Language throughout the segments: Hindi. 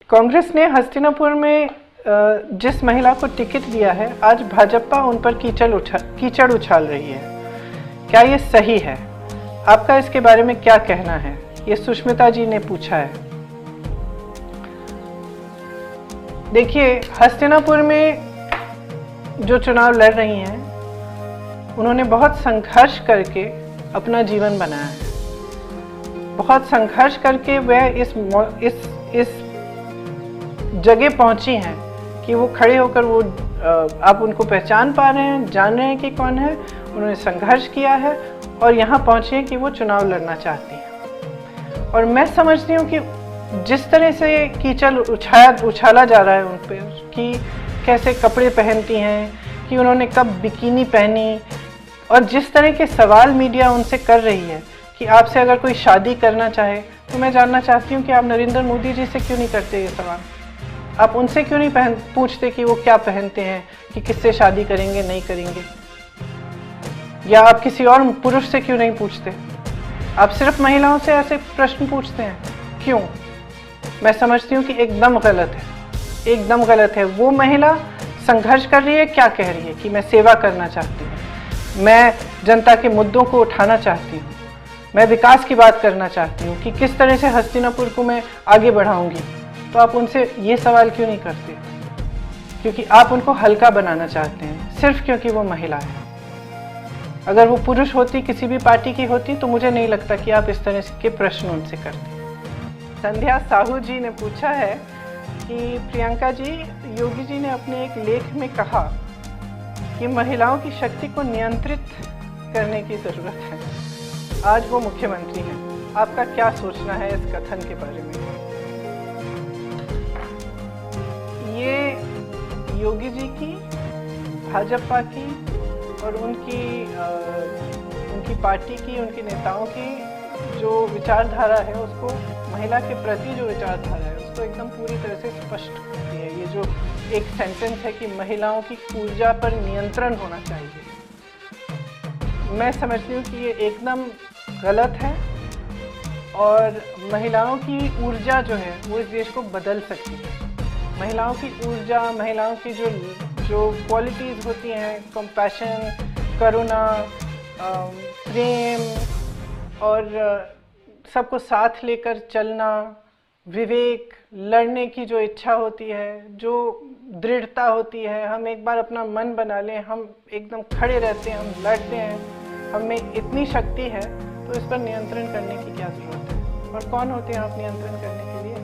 कांग्रेस ने हस्तिनापुर में जिस महिला को टिकट दिया है, आज भाजपा उन पर कीचड़ उछाल रही है। क्या ये सही है? आपका इसके बारे में क्या कहना है? ये सुष्मिता जी ने पूछा है। देखिए, हस्तिनापुर में जो चुनाव लड़ रही हैं, उन्होंने बहुत संघर्ष करके अपना जीवन बनाया है। बहुत संघर्ष करके वह इस जगह पहुंची हैं कि वो खड़े होकर आप उनको पहचान पा रहे हैं, जान रहे हैं कि कौन है। उन्होंने संघर्ष किया है और यहाँ पहुंची हैं कि वो चुनाव लड़ना चाहती हैं। और मैं समझती हूँ कि जिस तरह से कीचड़ उछाला जा रहा है उन पर, कि कैसे कपड़े पहनती हैं, कि उन्होंने कब बिकिनी पहनी, और जिस तरह के सवाल मीडिया उनसे कर रही है कि आपसे अगर कोई शादी करना चाहे, तो मैं जानना चाहती हूँ कि आप नरेंद्र मोदी जी से क्यों नहीं करते ये सवाल? आप उनसे क्यों नहीं पूछते कि वो क्या पहनते हैं, कि किससे शादी करेंगे, नहीं करेंगे? या आप किसी और पुरुष से क्यों नहीं पूछते? आप सिर्फ महिलाओं से ऐसे प्रश्न पूछते हैं, क्यों? मैं समझती हूँ कि एकदम गलत है, एकदम गलत है। वो महिला संघर्ष कर रही है, क्या कह रही है कि मैं सेवा करना चाहती हूँ, मैं जनता के मुद्दों को उठाना चाहती हूँ, मैं विकास की बात करना चाहती हूँ, कि किस तरह से हस्तिनापुर को मैं आगे बढ़ाऊंगी। तो आप उनसे ये सवाल क्यों नहीं करते? क्योंकि आप उनको हल्का बनाना चाहते हैं, सिर्फ क्योंकि वो महिला है। अगर वो पुरुष होती, किसी भी पार्टी की होती, तो मुझे नहीं लगता कि आप इस तरह के प्रश्न उनसे करते। संध्या साहू जी ने पूछा है कि प्रियंका जी, योगी जी ने अपने एक लेख में कहा कि महिलाओं की शक्ति को नियंत्रित करने की ज़रूरत है। आज वो मुख्यमंत्री हैं, आपका क्या सोचना है इस कथन के बारे में? ये योगी जी की, भाजपा की और उनकी पार्टी की, उनके नेताओं की जो विचारधारा है, उसको महिला के प्रति जो विचारधारा है, उसको एकदम पूरी तरह से स्पष्ट करती है। ये जो एक सेंटेंस है कि महिलाओं की ऊर्जा पर नियंत्रण होना चाहिए, मैं समझती हूँ कि ये एकदम गलत है। और महिलाओं की ऊर्जा जो है, वो इस देश को बदल सकती है। महिलाओं की ऊर्जा, महिलाओं की जो क्वालिटीज़ होती हैं, कंपैशन, करुणा, प्रेम और सबको साथ लेकर चलना, विवेक, लड़ने की जो इच्छा होती है, जो दृढ़ता होती है, हम एक बार अपना मन बना लें, हम एकदम खड़े रहते हैं, हम लड़ते हैं, हमें इतनी शक्ति है, तो इस पर नियंत्रण करने की क्या ज़रूरत है? और कौन होते हैं आप नियंत्रण करने के लिए?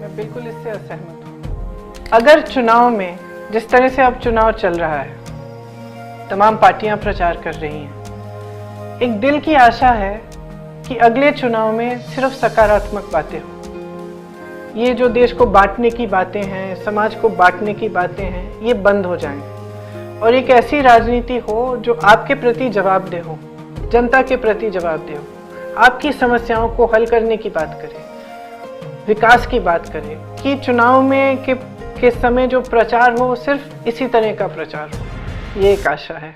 मैं बिल्कुल इससे असहमत हूँ। अगर चुनाव में, जिस तरह से अब चुनाव चल रहा है, तमाम पार्टियां प्रचार कर रही हैं, एक दिल की आशा है कि अगले चुनाव में सिर्फ सकारात्मक बातें हों। ये जो देश को बांटने की बातें हैं, समाज को बांटने की बातें हैं, ये बंद हो जाएं और एक ऐसी राजनीति हो जो आपके प्रति जवाबदेह हो, जनता के प्रति जवाबदेह हो, आपकी समस्याओं को हल करने की बात करे, विकास की बात करें, कि चुनाव में के समय जो प्रचार हो, सिर्फ इसी तरह का प्रचार हो। ये एक आशा है।